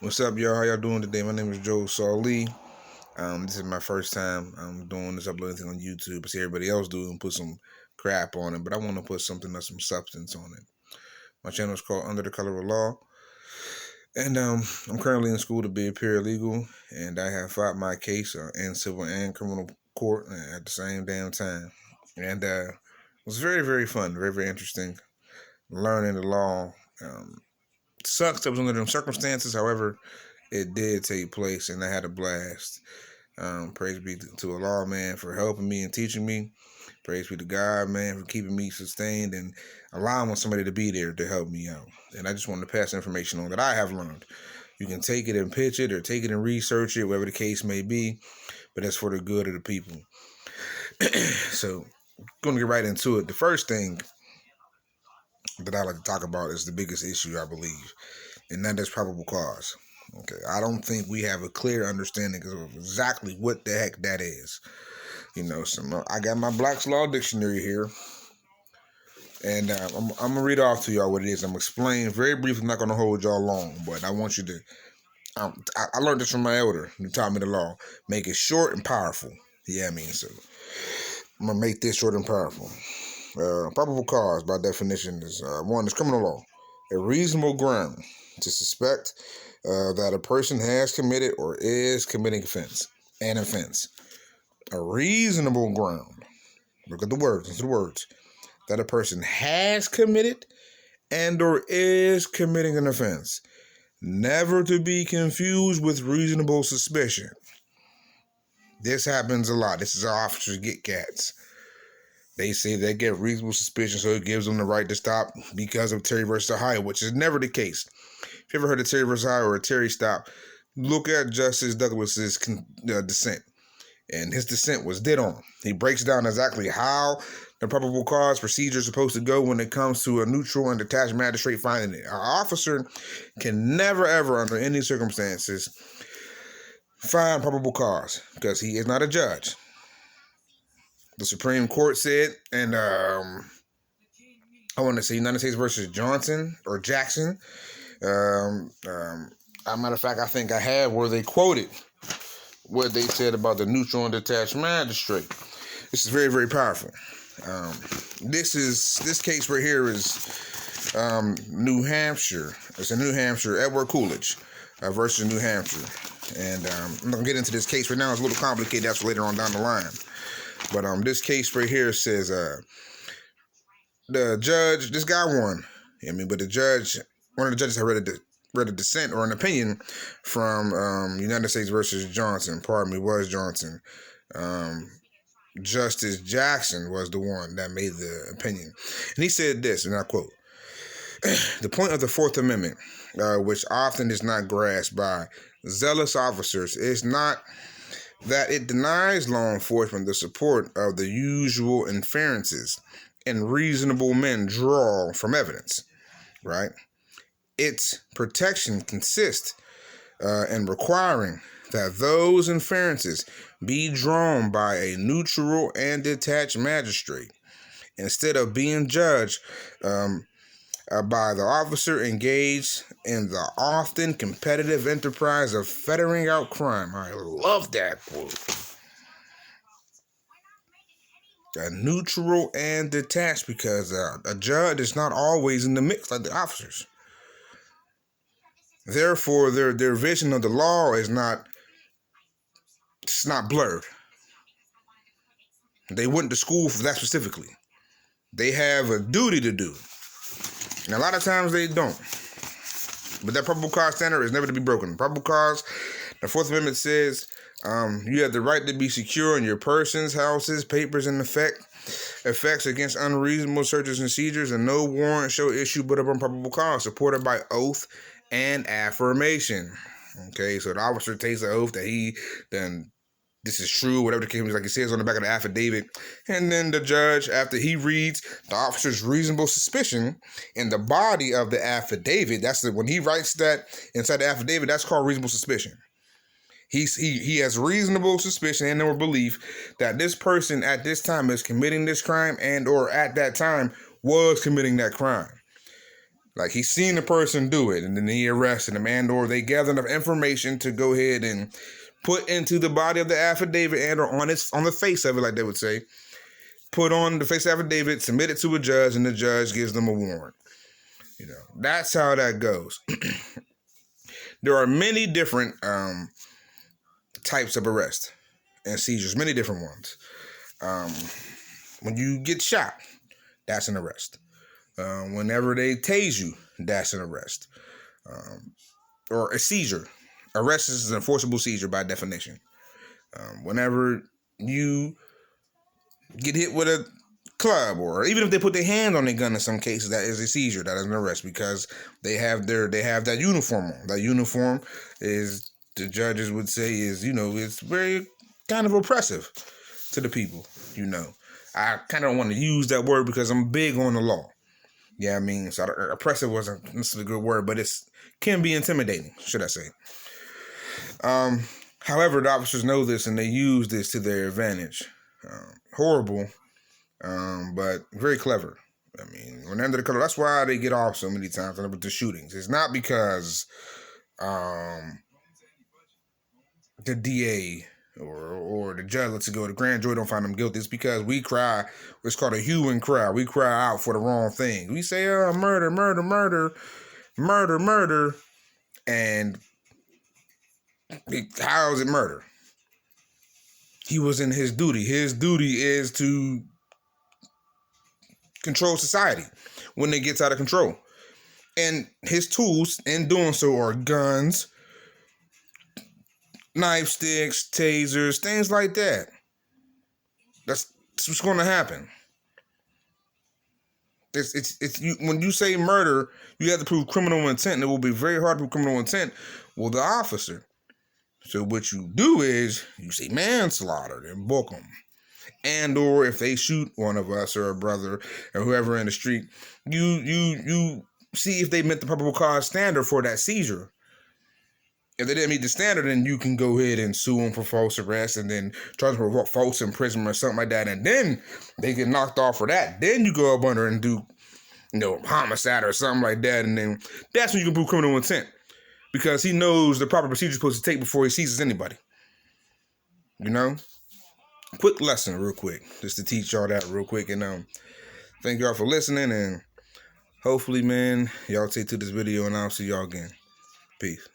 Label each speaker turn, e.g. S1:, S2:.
S1: What's up, y'all? How y'all doing today? My name is Joe Saul Lee. This is my first time doing this, uploading thing on YouTube. I see everybody else do and put some crap on it, but I want to put something that's some substance on it. My channel is called Under the Color of Law, and I'm currently in school to be a paralegal, and I have fought my case in civil and criminal court at the same damn time, and it was very, very fun, very, very interesting learning the law. Sucks that was under them circumstances. However, it did take place, and I had a blast. Praise be to Allah, man, for helping me and teaching me. Praise be to God, man, for keeping me sustained and allowing somebody to be there to help me out. And I just wanted to pass information on that I have learned. You can take it and pitch it or take it and research it, whatever the case may be, but that's for the good of the people. So, going to get right into it. The first thing that I like to talk about is the biggest issue, I believe, and that is probable cause. Okay, I don't think we have a clear understanding of exactly what the heck that is. I got my Black's Law Dictionary here, and I'm gonna read off to y'all what it is. I'm gonna explain very briefly. I'm not gonna hold y'all long, but I want you to. I learned this from my elder who taught me the law. Make it short and powerful. Yeah, so I'm gonna make this short and powerful. Probable cause, by definition, is one is criminal law, a reasonable ground to suspect that a person has committed or is committing an offense. A reasonable ground. Look at the words. Listen to the words. That a person has committed and or is committing an offense. Never to be confused with reasonable suspicion. This happens a lot. This is how officers get cats. They say they get reasonable suspicion, so it gives them the right to stop because of Terry versus Ohio, which is never the case. If you ever heard of Terry versus Ohio or a Terry stop, look at Justice Douglas's dissent. And his dissent was dead on. He breaks down exactly how the probable cause procedure is supposed to go when it comes to a neutral and detached magistrate finding it. An officer can never, ever, under any circumstances, find probable cause because he is not a judge. The Supreme Court said, and I want to say United States versus Johnson or Jackson. As a matter of fact, I think I have where they quoted what they said about the neutral and detached magistrate. This is very, very powerful. This case right here is New Hampshire. It's in New Hampshire, Edward Coolidge versus New Hampshire. And I'm not going to get into this case right now. It's a little complicated. That's later on down the line. But this case right here says the judge, this guy won. But the judge, one of the judges had read a dissent or an opinion from United States versus Johnson. Was Johnson. Justice Jackson was the one that made the opinion. And he said this, and I quote, "The point of the Fourth Amendment, which often is not grasped by zealous officers, is not that it denies law enforcement the support of the usual inferences and reasonable men draw from evidence, right? Its protection consists in requiring that those inferences be drawn by a neutral and detached magistrate instead of being judged by the officer engaged in the often competitive enterprise of ferreting out crime." I love that quote. Neutral and detached, because a judge is not always in the mix like the officers. Therefore, their vision of the law is not blurred. They went to school for that specifically. They have a duty to do. And a lot of times they don't. But that probable cause standard is never to be broken. Probable cause, the Fourth Amendment says, you have the right to be secure in your persons, houses, papers, and effects against unreasonable searches and seizures, and no warrant shall issue but upon probable cause, supported by oath and affirmation. Okay, so the officer takes the oath that this is true, whatever the case is, like it says on the back of the affidavit. And then the judge, after he reads the officer's reasonable suspicion in the body of the affidavit, when he writes that inside the affidavit, that's called reasonable suspicion. He has reasonable suspicion and or belief that this person at this time is committing this crime and or at that time was committing that crime. Like, he's seen the person do it, and then he arrested him, and or they gather enough information to go ahead and put into the body of the affidavit, and or on the face of it, like they would say, put on the face affidavit, submit it to a judge, and the judge gives them a warrant. You know, that's how that goes. There are many different types of arrest and seizures, many different ones. When you get shot, that's an arrest. Whenever they tase you, that's an arrest. Or a seizure. Arrest is an enforceable seizure by definition. Whenever you get hit with a club, or even if they put their hand on their gun in some cases, that is a seizure, that is an arrest, because they have that uniform on. That uniform is, the judges would say, is, you know, it's very kind of oppressive to the people, you know. I kind of don't want to use that word because I'm big on the law. Yeah, I mean, so oppressive wasn't necessarily a good word, but it's can be intimidating, should I say. However, the officers know this and they use this to their advantage. Horrible, but very clever. I mean, when they're under the color, that's why they get off so many times with the shootings. It's not because the DA or the judge lets it go, the grand jury don't find them guilty. It's because we cry, it's called a hue and cry. We cry out for the wrong thing. We say, murder, murder, murder, murder, murder. And how is it murder? He was in his duty. His duty is to control society when it gets out of control. And his tools in doing so are guns, knife sticks, tasers, things like that. That's what's going to happen. It's you, when you say murder, you have to prove criminal intent, and it will be very hard to prove criminal intent. Well, the officer. So what you do is you say manslaughter and book them. And or if they shoot one of us or a brother or whoever in the street, you see if they met the probable cause standard for that seizure. If they didn't meet the standard, then you can go ahead and sue them for false arrest and then charge them for false imprisonment or something like that. And then they get knocked off for that. Then you go up under and do, you know, homicide or something like that. And then that's when you can prove criminal intent. Because he knows the proper procedure he's supposed to take before he seizes anybody. You know? Quick lesson real quick. Just to teach y'all that real quick. And thank y'all for listening. And hopefully, man, y'all take to this video and I'll see y'all again. Peace.